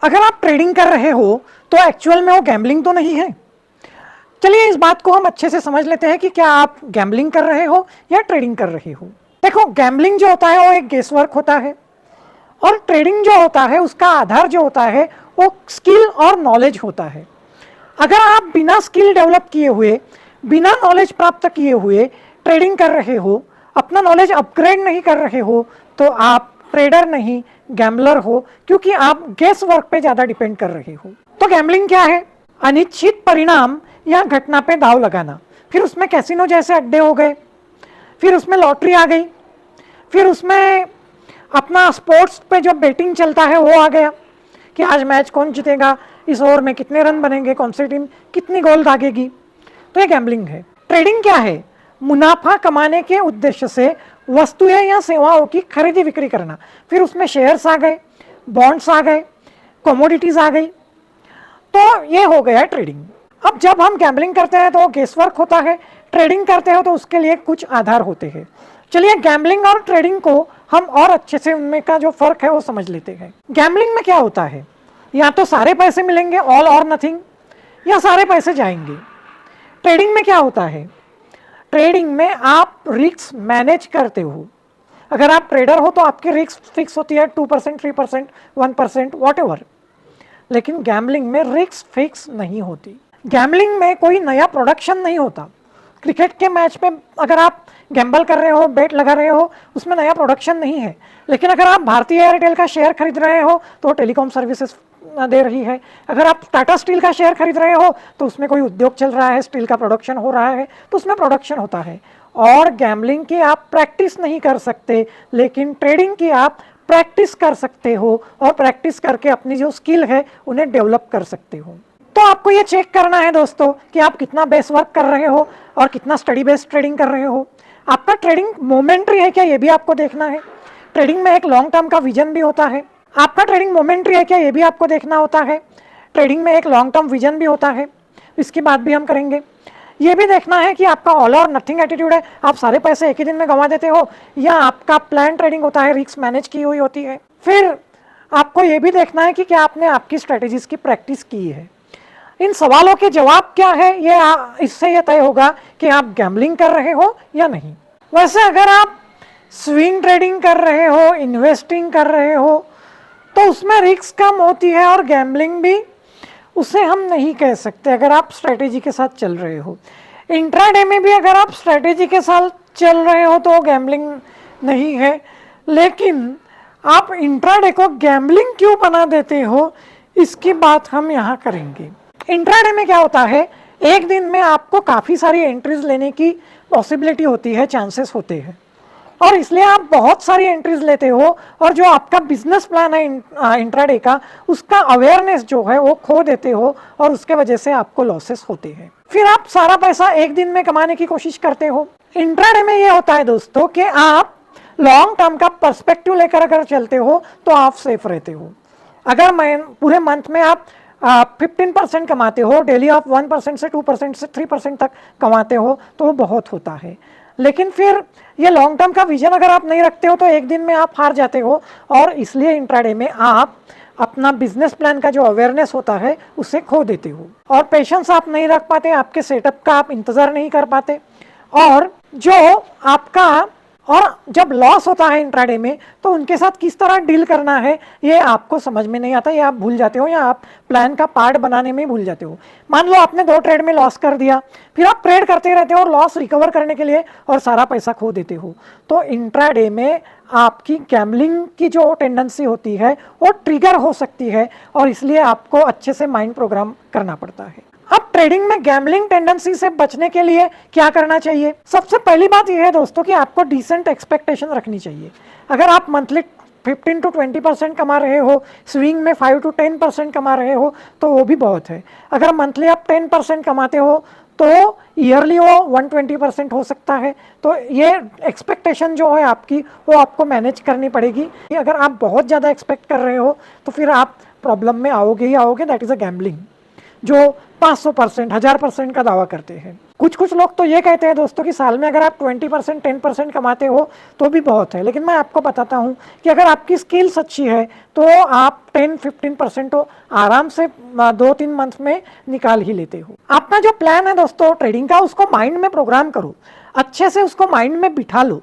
अगर आप ट्रेडिंग कर रहे हो तो एक्चुअल में वो गैम्बलिंग तो नहीं है। चलिए इस बात को हम अच्छे से समझ लेते हैं कि क्या आप गैम्बलिंग कर रहे हो या ट्रेडिंग कर रहे हो। देखो, गैम्बलिंग जो होता है वो एक गेस वर्क होता है, और ट्रेडिंग जो होता है उसका आधार जो होता है वो स्किल और नॉलेज होता है। अगर आप बिना स्किल डेवलप किए हुए, बिना नॉलेज प्राप्त किए हुए ट्रेडिंग कर रहे हो, अपना नॉलेज अपग्रेड नहीं कर रहे हो, तो आप ट्रेडर नहीं गैम्बलर हो, क्योंकि आप गेस वर्क पे ज़्यादा डिपेंड कर रहे हो। तो गैम्बलिंग क्या है? अनिश्चित परिणाम या घटना पे दाव लगाना। फिर उसमें कैसीनो जैसे अड्डे हो गए, फिर उसमें लॉटरी आ गई, फिर उसमें अपना स्पोर्ट्स पे जो बेटिंग चलता है वो आ गया कि आज मैच कौन जीतेगा, इस ओवर में कितने रन बनेंगे, कौन सी टीम कितनी गोल दागेगी। तो ये गैम्बलिंग है। ट्रेडिंग क्या है? मुनाफा कमाने के उद्देश्य से वस्तुएं या सेवाओं की खरीदी बिक्री करना। फिर उसमें शेयर्स आ गए, बॉन्ड्स आ गए, कमोडिटीज आ गई, तो ये हो गया ट्रेडिंग। अब जब हम गैम्बलिंग करते हैं तो गेस वर्क होता है, ट्रेडिंग करते हो तो उसके लिए कुछ आधार होते हैं। चलिए गैम्बलिंग और ट्रेडिंग को हम और अच्छे से उनमें का जो फर्क है वो समझ लेते हैं। गैम्बलिंग में क्या होता है? या तो सारे पैसे मिलेंगे, ऑल और नथिंग, या सारे पैसे जाएंगे। ट्रेडिंग में क्या होता है? ट्रेडिंग में आप रिस्क मैनेज करते हो। अगर आप ट्रेडर हो तो आपकी रिस्क फिक्स होती है 2%, 3%, 1%, वॉटएवर। लेकिन गैम्बलिंग में रिस्क फिक्स नहीं होती। गैम्बलिंग में कोई नया प्रोडक्शन नहीं होता। क्रिकेट के मैच में अगर आप गैम्बल कर रहे हो, बेट लगा रहे हो, उसमें नया प्रोडक्शन नहीं है। लेकिन अगर आप भारतीय एयरटेल का शेयर खरीद रहे हो तो टेलीकॉम सर्विसेज दे रही है। अगर आप टाटा स्टील का शेयर खरीद रहे हो तो उसमें कोई उद्योग चल रहा है, स्टील का प्रोडक्शन हो रहा है, तो उसमें प्रोडक्शन होता है। और गैम्बलिंग की आप प्रैक्टिस नहीं कर सकते, लेकिन ट्रेडिंग की आप प्रैक्टिस कर सकते हो, और प्रैक्टिस करके अपनी जो स्किल है उन्हें डेवलप कर सकते हो। तो आपको ये चेक करना है दोस्तों कि आप कितना बेस वर्क कर रहे हो और कितना स्टडी बेस्ड ट्रेडिंग कर रहे हो। आपका ट्रेडिंग मोमेंट्री है क्या, ये भी आपको देखना है। ट्रेडिंग में एक लॉन्ग टर्म का विजन भी होता है। आपका ट्रेडिंग मोमेंट्री है क्या, ये भी आपको देखना होता है। ट्रेडिंग में एक लॉन्ग टर्म विजन भी होता है, इसकी बात भी हम करेंगे। ये भी देखना है कि आपका ऑल और नथिंग एटीट्यूड है, आप सारे पैसे एक ही दिन में गंवा देते हो, या आपका प्लान ट्रेडिंग होता है, रिस्क मैनेज की हुई होती है। फिर आपको ये भी देखना है कि क्या आपने आपकी स्ट्रेटेजीज की प्रैक्टिस की है। इन सवालों के जवाब क्या है, ये इससे ये तय होगा कि आप गैम्बलिंग कर रहे हो या नहीं। वैसे अगर आप स्विंग ट्रेडिंग कर रहे हो, इन्वेस्टिंग कर रहे हो, तो उसमें रिस्क कम होती है, और गैम्बलिंग भी उसे हम नहीं कह सकते अगर आप स्ट्रेटेजी के साथ चल रहे हो। इंट्राडे में भी अगर आप स्ट्रेटेजी के साथ चल रहे हो तो गैम्बलिंग नहीं है। लेकिन आप इंट्राडे को गैम्बलिंग क्यों बना देते हो, इसकी बात हम यहाँ करेंगे। इंट्राडे में क्या होता है, एक दिन में आपको काफ़ी सारी एंट्रीज लेने की पॉसिबिलिटी होती है, चांसेस होते हैं, और इसलिए आप बहुत सारी एंट्रीज लेते हो, और जो आपका बिजनेस प्लान है इंट्राडे का, उसका अवेयरनेस जो है वो खो देते हो, और उसके वजह से आपको लॉसेस होते हैं। फिर आप सारा पैसा एक दिन में कमाने की कोशिश करते हो। इंट्राडे में ये होता है दोस्तों कि आप लॉन्ग टर्म का पर्सपेक्टिव लेकर अगर चलते हो तो आप सेफ रहते हो। अगर पूरे मंथ में आप 15% कमाते हो, डेली आप 1% से 2% से 3% तक कमाते हो, तो वो बहुत होता है। लेकिन फिर ये लॉन्ग टर्म का विजन अगर आप नहीं रखते हो तो एक दिन में आप हार जाते हो, और इसलिए इंट्राडे में आप अपना बिजनेस प्लान का जो अवेयरनेस होता है उसे खो देते हो, और पेशेंस आप नहीं रख पाते, आपके सेटअप का आप इंतज़ार नहीं कर पाते, और जो आपका और जब लॉस होता है इंट्राडे में तो उनके साथ किस तरह डील करना है ये आपको समझ में नहीं आता, या आप भूल जाते हो, या आप प्लान का पार्ट बनाने में भूल जाते हो। मान लो आपने 2 ट्रेड में लॉस कर दिया, फिर आप ट्रेड करते रहते हो और लॉस रिकवर करने के लिए और सारा पैसा खो देते हो। तो इंट्राडे में आपकी गैम्बलिंग की जो टेंडेंसी होती है वो ट्रिगर हो सकती है, और इसलिए आपको अच्छे से माइंड प्रोग्राम करना पड़ता है। अब ट्रेडिंग में गैम्बलिंग टेंडेंसी से बचने के लिए क्या करना चाहिए? सबसे पहली बात यह है दोस्तों कि आपको डिसेंट एक्सपेक्टेशन रखनी चाहिए। अगर आप मंथली 15 to 20% कमा रहे हो, स्विंग में 5 to 10% कमा रहे हो, तो वो भी बहुत है। अगर मंथली आप 10% कमाते हो तो ईयरली वो 120% हो सकता है। तो ये एक्सपेक्टेशन जो है आपकी, वो आपको मैनेज करनी पड़ेगी। अगर आप बहुत ज़्यादा एक्सपेक्ट कर रहे हो तो फिर आप प्रॉब्लम में आओगे ही आओगे। दैट इज़ अ गैम्बलिंग, जो 500%, 1000% का दावा करते हैं। कुछ कुछ लोग तो ये कहते हैं दोस्तों कि साल में अगर आप 20% 10% कमाते हो तो भी बहुत है, लेकिन मैं आपको बताता हूँ कि अगर आपकी स्किल्स अच्छी है तो आप 10-15% तो आराम से 2-3 मंथ में निकाल ही लेते हो। अपना जो प्लान है दोस्तों ट्रेडिंग का, उसको माइंड में प्रोग्राम करो, अच्छे से उसको माइंड में बिठा लो,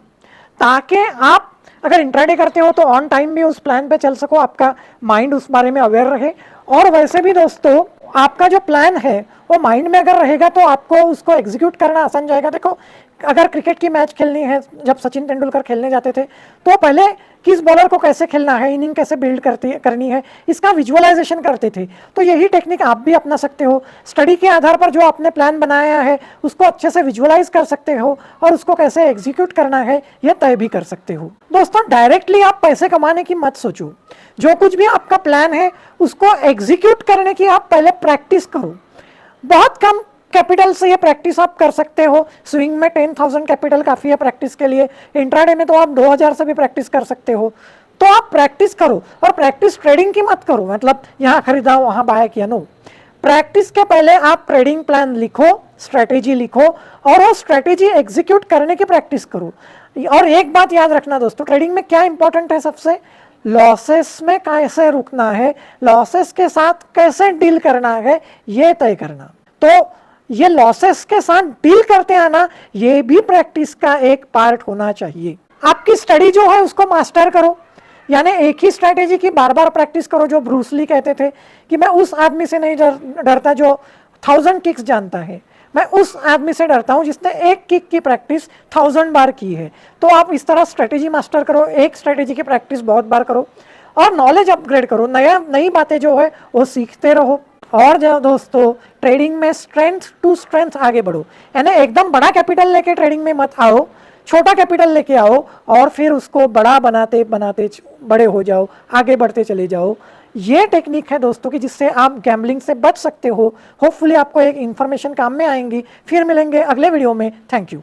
ताकि आप अगर इंट्राडे करते हो तो ऑन टाइम भी उस प्लान पे चल सको, आपका माइंड उस बारे में अवेयर रहे। और वैसे भी दोस्तों आपका जो प्लान है वो माइंड में अगर रहेगा तो आपको उसको एग्जीक्यूट करना आसान जाएगा। देखो अगर क्रिकेट की मैच खेलनी है, जब सचिन तेंदुलकर खेलने जाते थे तो पहले किस बॉलर को कैसे खेलना है, इनिंग कैसे बिल्ड करनी है, इसका विजुअलाइजेशन करते थे। तो यही टेक्निक आप भी अपना सकते हो। स्टडी के आधार पर जो आपने प्लान बनाया है उसको अच्छे से विजुअलाइज कर सकते हो और उसको कैसे एग्जीक्यूट करना है यह तय भी कर सकते हो। दोस्तों डायरेक्टली आप पैसे कमाने की मत सोचो, जो कुछ भी आपका प्लान है उसको एग्जीक्यूट करने की आप पहले प्रैक्टिस करो। बहुत कम कैपिटल से ये प्रैक्टिस आप कर सकते हो। स्विंग में 10,000 कैपिटल काफ़ी है प्रैक्टिस के लिए, इंट्राडे में तो आप 2,000 से भी प्रैक्टिस कर सकते हो। तो आप प्रैक्टिस करो, और प्रैक्टिस ट्रेडिंग की मत करो, मतलब यहाँ खरीदा वहाँ बाय किया, नो। प्रैक्टिस के पहले आप ट्रेडिंग प्लान लिखो, स्ट्रेटेजी लिखो और वो स्ट्रेटेजी एग्जीक्यूट करने की प्रैक्टिस करो। और एक बात याद रखना दोस्तों, ट्रेडिंग में क्या इंपॉर्टेंट है सबसे, लॉसेस में कैसे रुकना है, लॉसेस के साथ कैसे डील करना है, ये तय करना। तो ये लॉसेस के साथ डील करते आना, ये भी प्रैक्टिस का एक पार्ट होना चाहिए। आपकी स्टडी जो है उसको मास्टर करो, यानी एक ही स्ट्रैटेजी की बार बार प्रैक्टिस करो। जो ब्रूस ली कहते थे कि मैं उस आदमी से नहीं डरता जो 1000 किक्स जानता है, मैं उस आदमी से डरता हूं जिसने एक किक की प्रैक्टिस 1000 बार की है। तो आप इस तरह स्ट्रेटेजी मास्टर करो, एक स्ट्रेटेजी की प्रैक्टिस बहुत बार करो और नॉलेज अपग्रेड करो, नई बातें जो है वो सीखते रहो। और जो दोस्तों ट्रेडिंग में स्ट्रेंथ टू स्ट्रेंथ आगे बढ़ो, यानी एकदम बड़ा कैपिटल लेके ट्रेडिंग में मत आओ, छोटा कैपिटल लेके आओ और फिर उसको बड़ा बनाते बनाते बड़े हो जाओ, आगे बढ़ते चले जाओ। ये टेक्निक है दोस्तों कि जिससे आप गैम्बलिंग से बच सकते हो। होपफुली आपको एक इन्फॉर्मेशन काम में आएंगी। फिर मिलेंगे अगले वीडियो में। Thank you.